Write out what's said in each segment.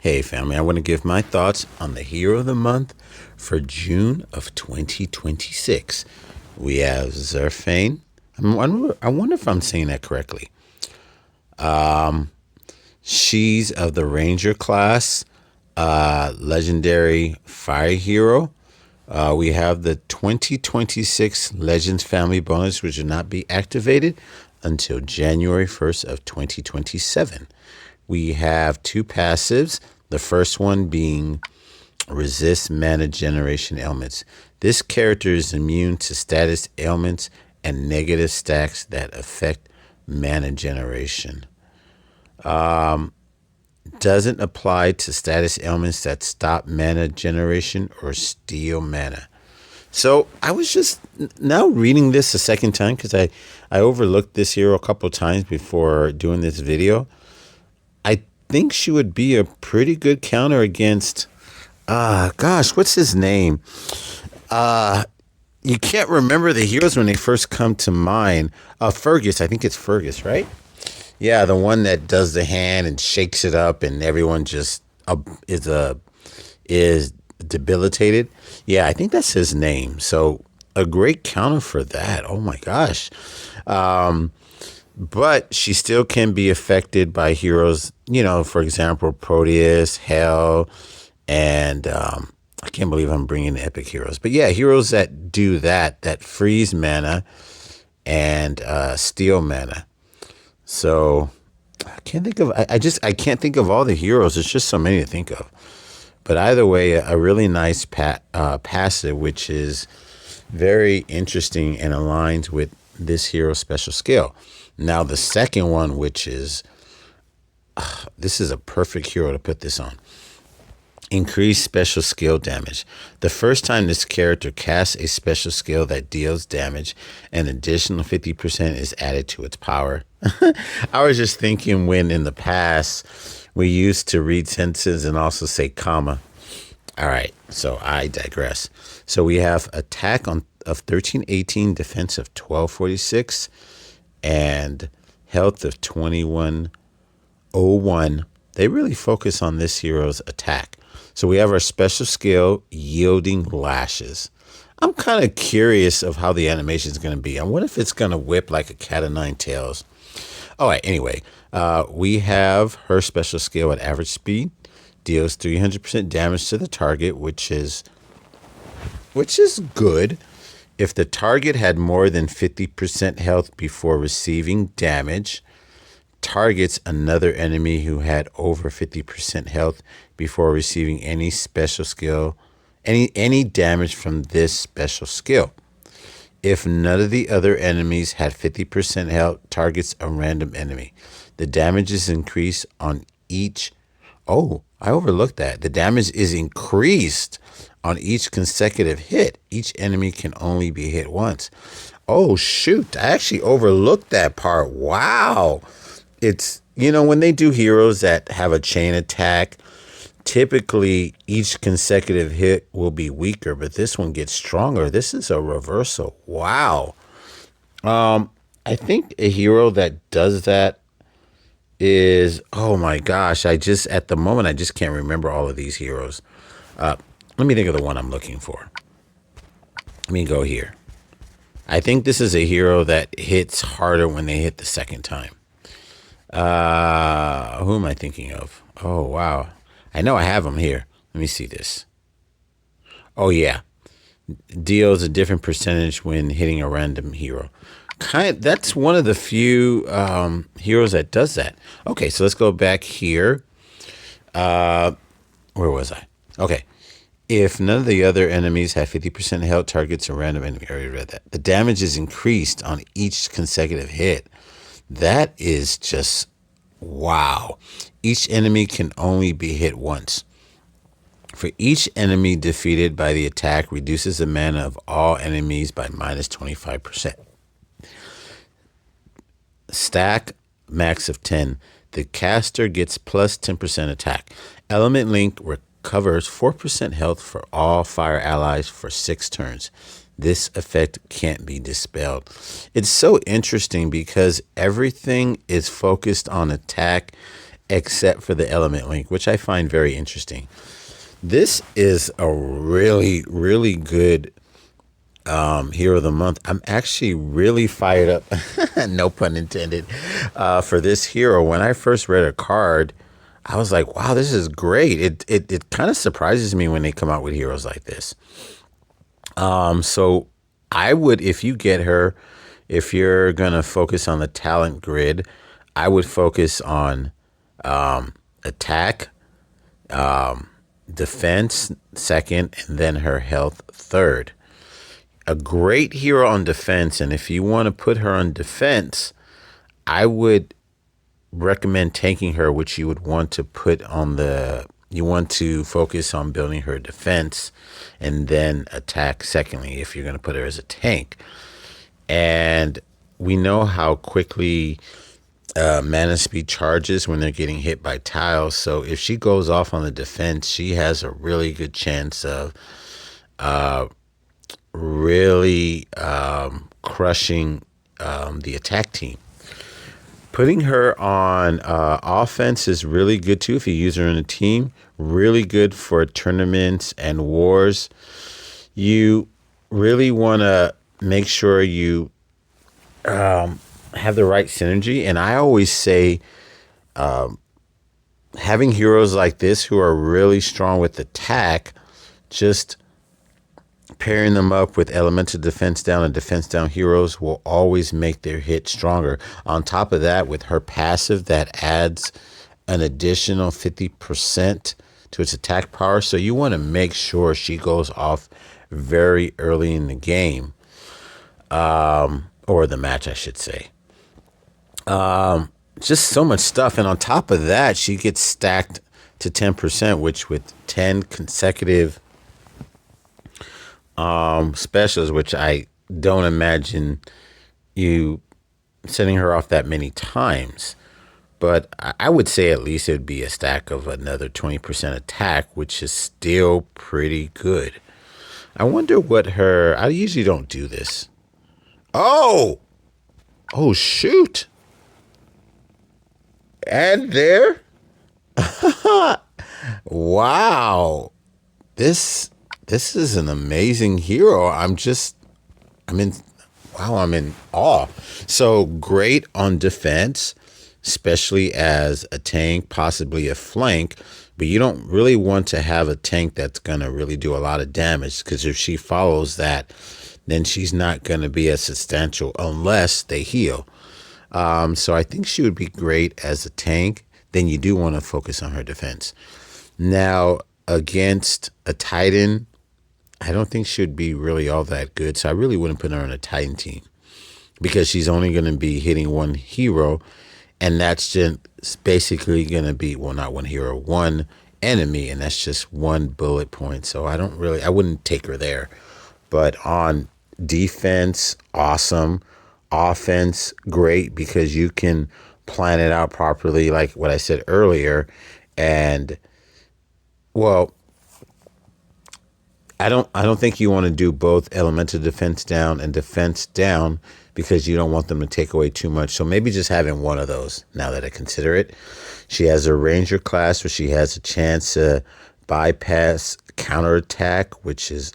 Hey family, I want to give my thoughts on the hero of the month for June of 2026. We have Zerfain. I wonder if I'm saying that correctly. She's of the Ranger class, legendary fire hero. We have the 2026 Legends family bonus, which will not be activated until January 1st of 2027. We have two passives. The first one being resist mana generation ailments. This character is immune to status ailments and negative stacks that affect mana generation. Doesn't apply to status ailments that stop mana generation or steal mana. So I was just now reading this a second time because I overlooked this hero a couple of times before doing this video. I think she would be a pretty good counter against, what's his name? You can't remember the heroes when they first come to mind. Fergus, I think it's Fergus, right? Yeah, the one that does the hand and shakes it up and everyone just is debilitated. Yeah, I think that's his name. So a great counter for that. Oh my gosh. But she still can be affected by heroes, for example, Proteus, Hell, and I can't believe I'm bringing epic heroes. But yeah, heroes that do that freeze mana and steal mana. So I can't think of, I can't think of all the heroes. There's just so many to think of. But either way, a really nice passive, which is very interesting and aligns with this hero's special skill. Now, the second one, which is, this is a perfect hero to put this on. Increase special skill damage. The first time this character casts a special skill that deals damage, an additional 50% is added to its power. I was just thinking when in the past we used to read sentences and also say comma. All right, so I digress. So we have attack of 1318, defense of 1246, and health of 2101. They really focus on this hero's attack. So we have our special skill, yielding lashes. I'm kind of curious of how the animation is going to be. I wonder if it's going to whip like a cat of nine tails. All right, anyway, we have her special skill at average speed, deals 300% damage to the target, which is good. If the target had more than 50% health before receiving damage, targets another enemy who had over 50% health before receiving any special skill, any damage from this special skill. If none of the other enemies had 50% health, targets a random enemy. The damage is increased on each. Oh, I overlooked that. The damage is increased on each consecutive hit. Each enemy can only be hit once. Oh, shoot. I actually overlooked that part. Wow. It's, when they do heroes that have a chain attack, typically each consecutive hit will be weaker, but this one gets stronger. This is a reversal. Wow. I think a hero that does that is, oh my gosh, at the moment, I just can't remember all of these heroes. Let me think of the one I'm looking for. Let me go here. I think this is a hero that hits harder when they hit the second time. Who am I thinking of? Oh, wow. I know I have them here. Let me see this. Oh, yeah. Deals a different percentage when hitting a random hero. That's one of the few heroes that does that. Okay, so let's go back here. Where was I? Okay. If none of the other enemies have 50% health, targets a random enemy. I already read that. The damage is increased on each consecutive hit. That is just wow. Each enemy can only be hit once. For each enemy defeated by the attack, reduces the mana of all enemies by minus 25%. Stack max of 10. The caster gets plus 10% attack. Element Link recovers 4% health for all fire allies for 6 turns. This effect can't be dispelled. It's so interesting because everything is focused on attack except for the element link, which I find very interesting. This is a really, really good hero of the month. I'm actually really fired up, no pun intended, for this hero. When I first read a card, I was like, wow, this is great. It kind of surprises me when they come out with heroes like this. So I would, if you get her, if you're going to focus on the talent grid, I would focus on attack, defense second, and then her health third. A great hero on defense, and if you want to put her on defense, I would recommend tanking her, which you would want to put on you want to focus on building her defense and then attack secondly if you're going to put her as a tank. And we know how quickly mana speed charges when they're getting hit by tiles. So if she goes off on the defense, she has a really good chance of really crushing the attack team. Putting her on offense is really good too if you use her in a team. Really good for tournaments and wars. You really want to make sure you have the right synergy. And I always say having heroes like this who are really strong with attack, just pairing them up with elemental defense down and defense down heroes will always make their hit stronger. On top of that, with her passive, that adds an additional 50% to its attack power. So you want to make sure she goes off very early in the game, or the match, I should say. Just so much stuff. And on top of that, she gets stacked to 10%, which with 10 consecutive specials, which I don't imagine you sending her off that many times. But I would say at least it would be a stack of another 20% attack, which is still pretty good. I wonder what I usually don't do this. Oh, shoot. And there. Wow. This is an amazing hero. I'm in awe. So great on defense, especially as a tank, possibly a flank, but you don't really want to have a tank that's going to really do a lot of damage, because if she follows that, then she's not going to be as substantial unless they heal. So I think she would be great as a tank. Then you do want to focus on her defense. Now, against a Titan, I don't think she would be really all that good. So I really wouldn't put her on a Titan team, because she's only going to be hitting one hero. And that's just basically going to be, well, not one hero, one enemy. And that's just one bullet point. So I wouldn't take her there. But on defense, awesome. Offense, great, because you can plan it out properly, like what I said earlier. And, well, I don't think you want to do both elemental defense down and defense down, because you don't want them to take away too much. So maybe just having one of those, now that I consider it. She has a ranger class where she has a chance to bypass counterattack, which is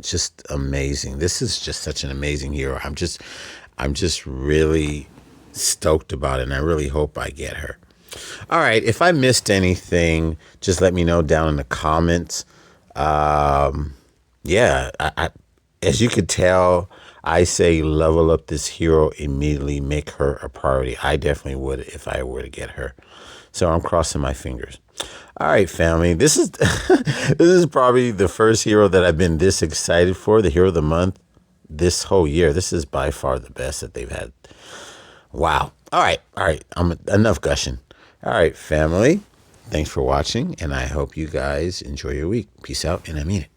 just amazing. This is just such an amazing hero. I'm just really stoked about it, and I really hope I get her. All right, if I missed anything, just let me know down in the comments. Yeah, as you could tell, I say level up this hero immediately, make her a priority. I definitely would if I were to get her. So I'm crossing my fingers. All right, family. This is this is probably the first hero that I've been this excited for, the hero of the month, this whole year. This is by far the best that they've had. Wow. All right. Enough gushing. All right, family. Thanks for watching, and I hope you guys enjoy your week. Peace out, and I mean it.